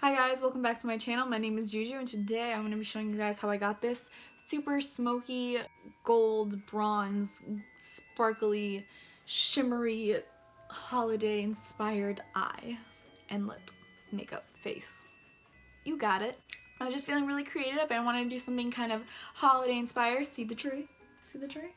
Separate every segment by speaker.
Speaker 1: Hi guys, welcome back to my channel. My name is Juju and today I'm going to be showing you guys how I got this super smoky, gold, bronze, sparkly, shimmery, holiday inspired eye and lip makeup face. You got it. I was just feeling really creative. I wanted to do something kind of holiday inspired. See the tree? See the tree?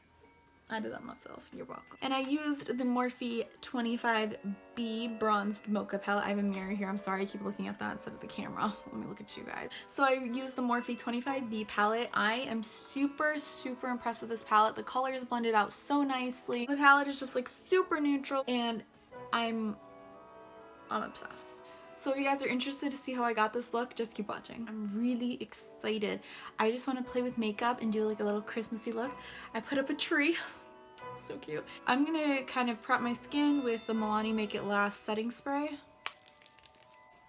Speaker 1: I did that myself. You're welcome. And I used the Morphe 25B Bronzed Mocha palette. I have a mirror here. I'm sorry. I keep looking at that instead of the camera. Let me look at you guys. So I used the Morphe 25B palette. I am super impressed with this palette. The colors blended out so nicely. The palette is just like super neutral and I'm obsessed. So if you guys are interested to see how I got this look, just keep watching. I'm really excited. I just want to play with makeup and do like a little Christmassy look. I put up a tree. So cute. I'm gonna kind of prep my skin with the Milani Make It Last setting spray.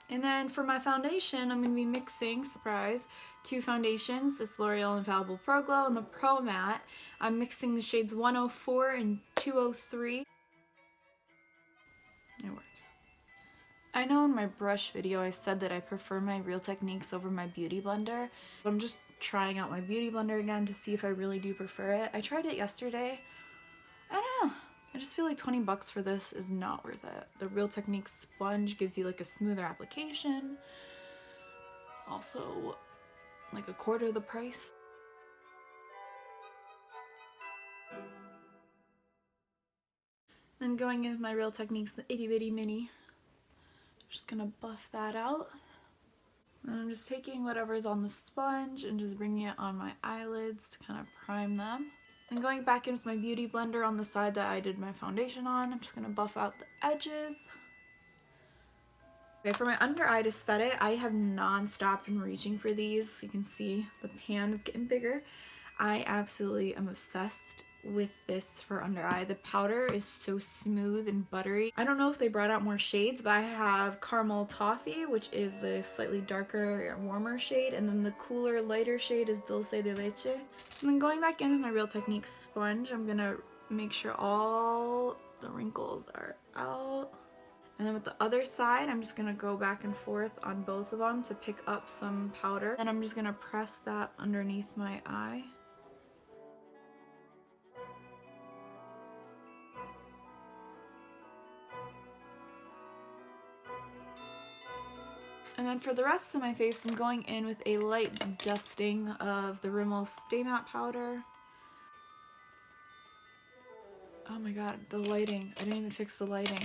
Speaker 1: And then for my foundation, I'm gonna be mixing, surprise, two foundations. It's L'Oreal Infallible Pro Glow and the Pro Matte. I'm mixing the shades 104 and 203. It works. I know in my brush video I said that I prefer my Real Techniques over my Beauty Blender. I'm just trying out my Beauty Blender again to see if I really do prefer it. I tried it yesterday. I don't know. I just feel like 20 bucks for this is not worth it. The Real Techniques sponge gives you like a smoother application. It's also like a quarter the price. Then going in with my Real Techniques, the itty bitty mini. Just gonna buff that out. And I'm just taking whatever's on the sponge and just bringing it on my eyelids to kind of prime them. And going back in with my Beauty Blender on the side that I did my foundation on, I'm just gonna buff out the edges. Okay, for my under eye to set it, I have non-stop been reaching for these. You can see the pan is getting bigger. I absolutely am obsessed with this for under eye. The powder is so smooth and buttery. I don't know if they brought out more shades, but I have Caramel Toffee, which is the slightly darker, warmer shade, and then the cooler, lighter shade is Dulce de Leche. So then going back in with my Real Techniques sponge, I'm gonna make sure all the wrinkles are out. And then with the other side, I'm just gonna go back and forth on both of them to pick up some powder. And I'm just gonna press that underneath my eye. And then for the rest of my face, I'm going in with a light dusting of the Rimmel Stay Matte powder. Oh my god, the lighting. I didn't even fix the lighting.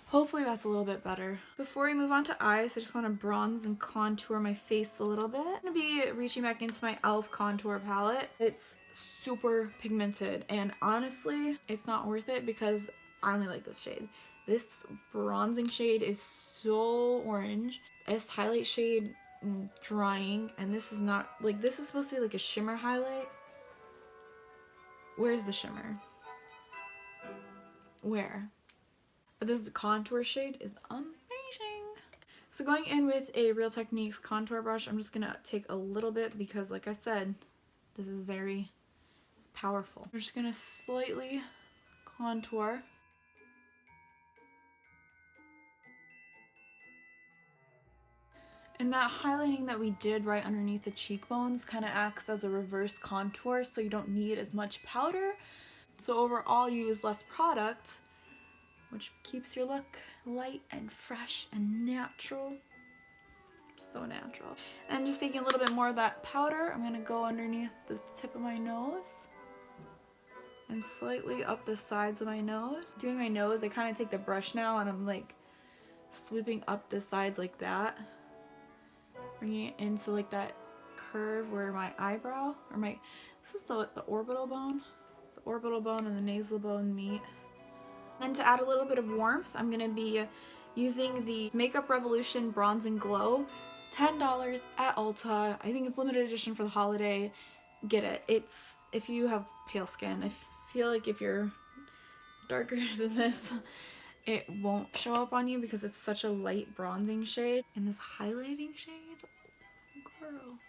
Speaker 1: Hopefully that's a little bit better. Before we move on to eyes, I just want to bronze and contour my face a little bit. I'm going to be reaching back into my e.l.f. contour palette. It's super pigmented and honestly, it's not worth it because I only like this shade. This bronzing shade is so orange. This highlight shade drying, and this is not, like, this is supposed to be like a shimmer highlight. Where's the shimmer? Where? But this contour shade is amazing. So going in with a Real Techniques contour brush, I'm just gonna take a little bit because like I said, this is it's powerful. I'm just gonna slightly contour. And that highlighting that we did right underneath the cheekbones kind of acts as a reverse contour, so you don't need as much powder. So overall you use less product, which keeps your look light and fresh and natural. So natural. And just taking a little bit more of that powder, I'm gonna go underneath the tip of my nose and slightly up the sides of my nose. Doing my nose, I kind of take the brush now and I'm like sweeping up the sides like that, bringing it into like that curve where my eyebrow, or this is the orbital bone. The orbital bone and the nasal bone meet. Then to add a little bit of warmth, I'm going to be using the Makeup Revolution Bronze&Glow. $10 at Ulta. I think it's limited edition for the holiday. Get it. It's, if you have pale skin, I feel like if you're darker than this, it won't show up on you because it's such a light bronzing shade. And this highlighting shade, girl.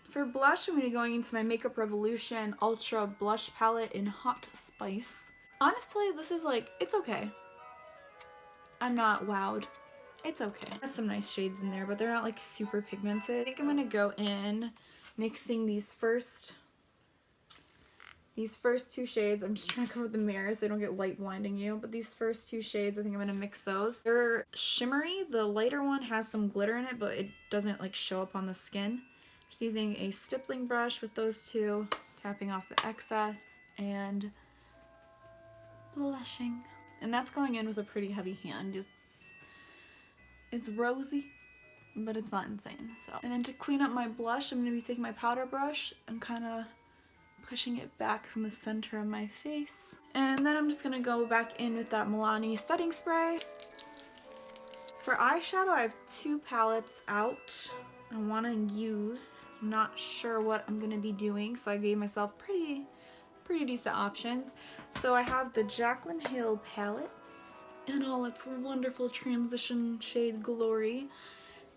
Speaker 1: For blush, I'm going to be going into my Makeup Revolution Ultra Blush Palette in Hot Spice. Honestly, this is like, it's okay. I'm not wowed. It's okay. There's some nice shades in there, but they're not like super pigmented. I think I'm going to go in mixing these first two shades. I'm just trying to cover the mirrors so they don't get light blinding you, but these first two shades, I think I'm going to mix those. They're shimmery. The lighter one has some glitter in it, but it doesn't like show up on the skin. Just using a stippling brush with those two, tapping off the excess and blushing. And that's going in with a pretty heavy hand. It's rosy, but it's not insane. So, and then to clean up my blush, I'm going to be taking my powder brush and kind of pushing it back from the center of my face. And then I'm just going to go back in with that Milani setting spray. For eyeshadow, I have two palettes out I want to use. I'm not sure what I'm going to be doing, so I gave myself pretty decent options. So I have the Jaclyn Hill palette in all its wonderful transition shade glory.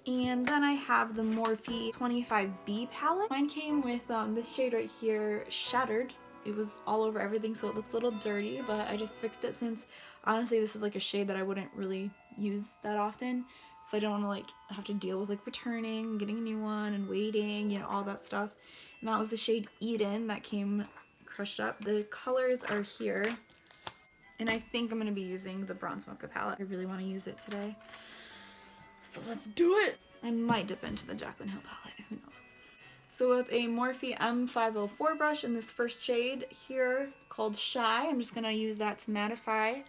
Speaker 1: And then I have the Morphe 25B palette. Mine came with this shade right here, Shattered. It was all over everything, so it looks a little dirty, but I just fixed it since honestly this is like a shade that I wouldn't really use that often. So I don't want to like have to deal with like returning, getting a new one, and waiting, you know, all that stuff. And that was the shade Eden that came crushed up. The colors are here. And I think I'm going to be using the Bronze Mocha palette. I really want to use it today. So let's do it! I might dip into the Jaclyn Hill palette, who knows. So with a Morphe M504 brush in this first shade here called Shy, I'm just going to use that to mattify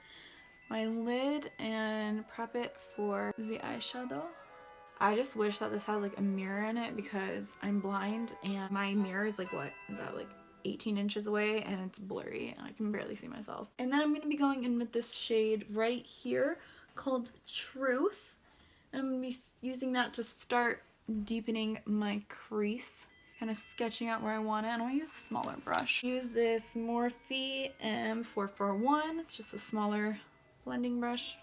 Speaker 1: my lid and prep it for the eyeshadow. I just wish that this had like a mirror in it because I'm blind and my mirror is like, what is that, like 18 inches away, and it's blurry and I can barely see myself. And then I'm going to be going in with this shade right here called Truth. And I'm going to be using that to start deepening my crease, kind of sketching out where I want it. And I'm going to use a smaller brush. Use this Morphe M441. It's just a smaller blending brush.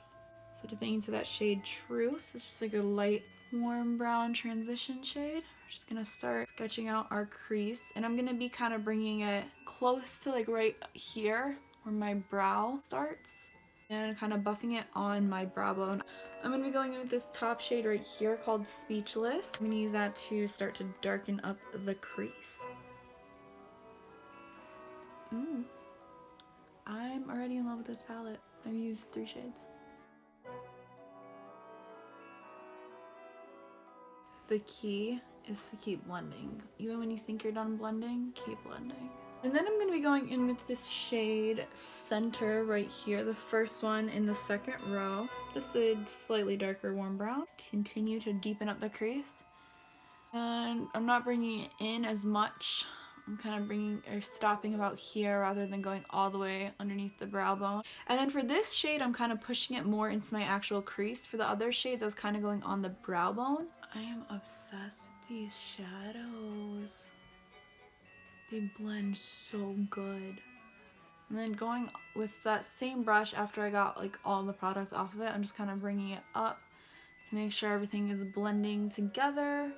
Speaker 1: So dipping into that shade Truth. It's just like a light warm brown transition shade. We're just gonna start sketching out our crease, and I'm gonna be kind of bringing it close to like right here where my brow starts and kind of buffing it on my brow bone. I'm gonna be going in with this top shade right here called Speechless. I'm gonna use that to start to darken up the crease. Ooh, I'm already in love with this palette. I've used 3 shades. The key is to keep blending. Even when you think you're done blending, keep blending. And then I'm going to be going in with this shade Center right here, the first one in the second row. Just a slightly darker warm brown. Continue to deepen up the crease. And I'm not bringing it in as much. I'm kind of bringing or stopping about here rather than going all the way underneath the brow bone. And then for this shade, I'm kind of pushing it more into my actual crease. For the other shades, I was kind of going on the brow bone. I am obsessed with these shadows. They blend so good. And then going with that same brush after I got like all the product off of it, I'm just kind of bringing it up to make sure everything is blending together.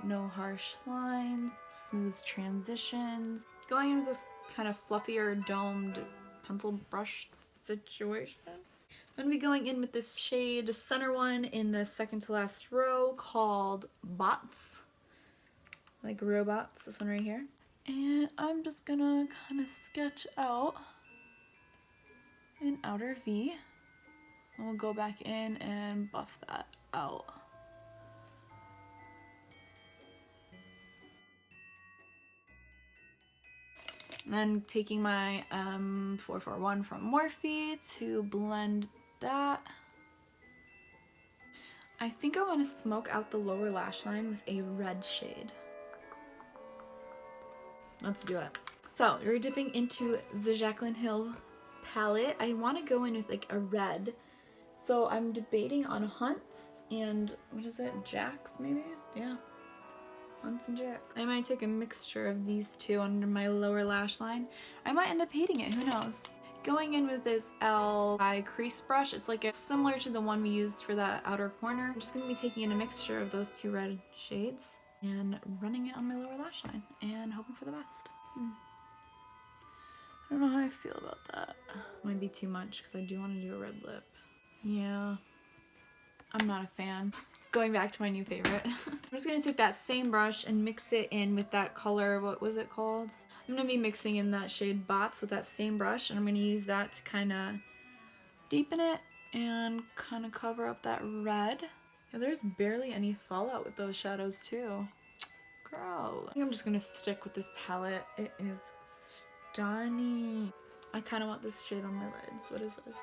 Speaker 1: No harsh lines, smooth transitions. Going in with this kind of fluffier domed pencil brush situation. I'm going to be going in with this shade, the center one in the second to last row called Bots. Like robots, this one right here. And I'm just going to kind of sketch out an outer V. And we'll go back in and buff that out. And then taking my M441 from Morphe to blend that. I think I want to smoke out the lower lash line with a red shade. Let's do it. So we're dipping into the Jaclyn Hill palette. I want to go in with like a red. So I'm debating on Hunts and what is it? Jacks maybe? Yeah. Hunts and Jacks. I might take a mixture of these two under my lower lash line. I might end up hating it, who knows? Going in with this by crease brush. It's like similar to the one we used for that outer corner. I'm just going to be taking in a mixture of those two red shades. and running it on my lower lash line and hoping for the best. I don't know how I feel about that. Might be too much because I do want to do a red lip. Yeah, I'm not a fan. Going back to my new favorite. I'm just going to take that same brush and mix it in with that color, what was it called? I'm going to be mixing in that shade Bots with that same brush, and I'm going to use that to kind of deepen it and kind of cover up that red. Yeah, there's barely any fallout with those shadows too. Girl. I think I'm just going to stick with this palette. It is stunning. I kind of want this shade on my lids. What is this?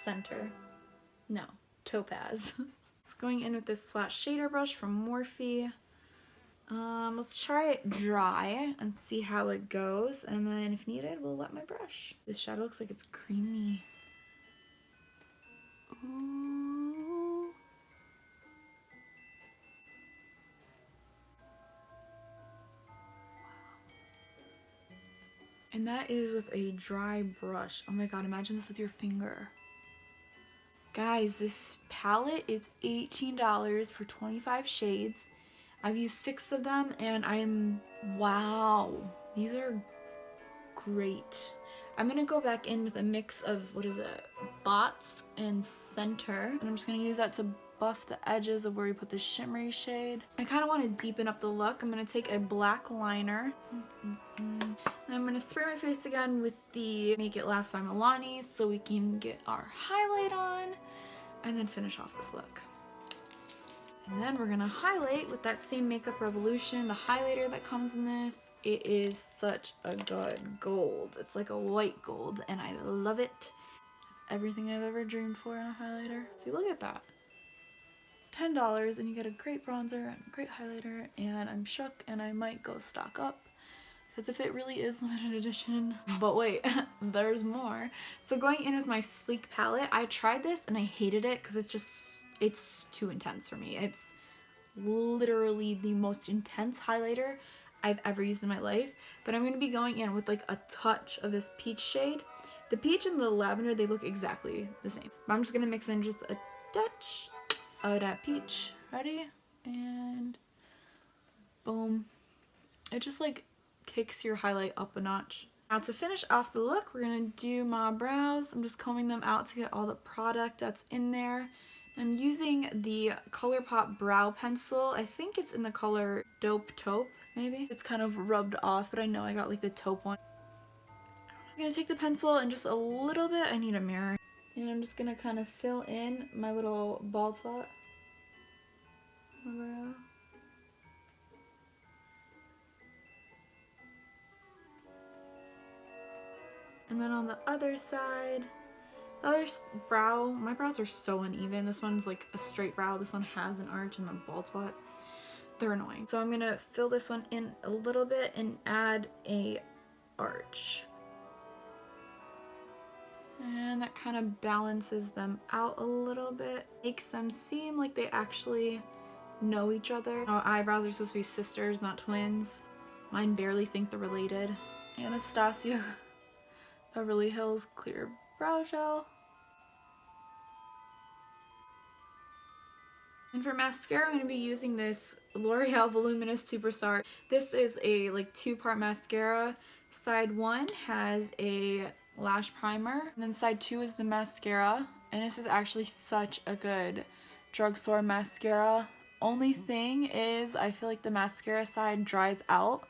Speaker 1: Center. No. Topaz. It's going in with this flat shader brush from Morphe. Let's try it dry and see how it goes, and then if needed, we'll wet my brush. This shadow looks like it's creamy. Ooh. And that is with a dry brush. Oh my god, imagine this with your finger. Guys, this palette is $18 for 25 shades. I've used 6 of them and wow, these are great. I'm gonna go back in with a mix of, what is it, Bots and Center. And I'm just gonna use that to buff the edges of where we put the shimmery shade. I kind of want to deepen up the look. I'm gonna take a black liner. And I'm gonna spray my face again with the Make It Last by Milani so we can get our highlight on and then finish off this look. And then we're gonna highlight with that same Makeup Revolution, the highlighter that comes in this. It is such a good gold. It's like a white gold and I love it. It's everything I've ever dreamed for in a highlighter. See, look at that. $10 and you get a great bronzer and a great highlighter, and I'm shook and I might go stock up because if it really is limited edition. But wait, there's more. So going in with my Sleek palette, I tried this and I hated it because it's too intense for me. It's literally the most intense highlighter I've ever used in my life, but I'm going to be going in with like a touch of this peach shade. The peach and the lavender, they look exactly the same. But I'm just going to mix in just a touch of that peach. Ready? And boom. It just like kicks your highlight up a notch. Now to finish off the look, we're going to do my brows. I'm just combing them out to get all the product that's in there. I'm using the ColourPop brow pencil. I think it's in the color Dope Taupe, maybe. It's kind of rubbed off, but I know I got like the taupe one. I'm gonna take the pencil and just a little bit, I need a mirror. And I'm just gonna kind of fill in my little bald spot. My brow. And then on the other side, brow, my brows are so uneven. This one's like a straight brow, this one has an arch and a bald spot. They're annoying. So I'm gonna fill this one in a little bit and add a arch. And that kind of balances them out a little bit. Makes them seem like they actually know each other. Our eyebrows are supposed to be sisters, not twins. Mine barely think they're related. Anastasia Beverly Hills Clear Brow Gel. And for mascara, I'm going to be using this L'Oreal Voluminous Superstar. This is a like 2-part mascara. Side 1 has a lash primer, and then side 2 is the mascara. And this is actually such a good drugstore mascara. Only thing is, I feel like the mascara side dries out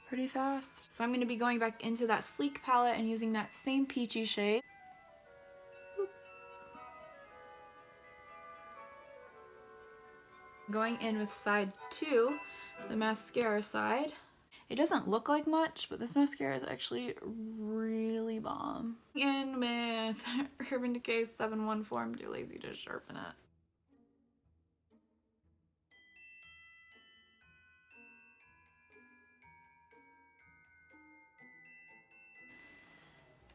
Speaker 1: pretty fast. So I'm going to be going back into that Sleek palette and using that same peachy shade. Going in with side 2, the mascara side. It doesn't look like much, but this mascara is actually really bomb. In with Urban Decay 714, I'm too lazy to sharpen it.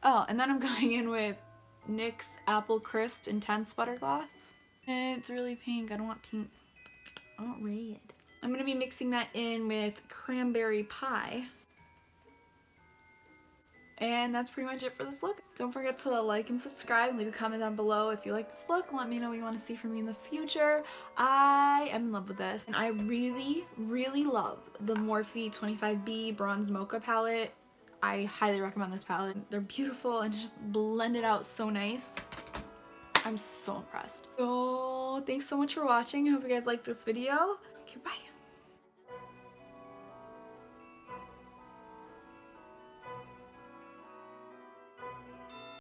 Speaker 1: Oh, and then I'm going in with NYX Apple Crisp Intense Butter Gloss. It's really pink. I don't want pink. I want red. I'm going to be mixing that in with Cranberry Pie. And that's pretty much it for this look. Don't forget to like and subscribe and leave a comment down below if you like this look and let me know what you want to see from me in the future. I am in love with this, and I really, really love the Morphe 25B Bronze Mocha palette. I highly recommend this palette. They're beautiful and just blend it out so nice. I'm so impressed. So thanks so much for watching. I hope you guys liked this video. Okay, bye.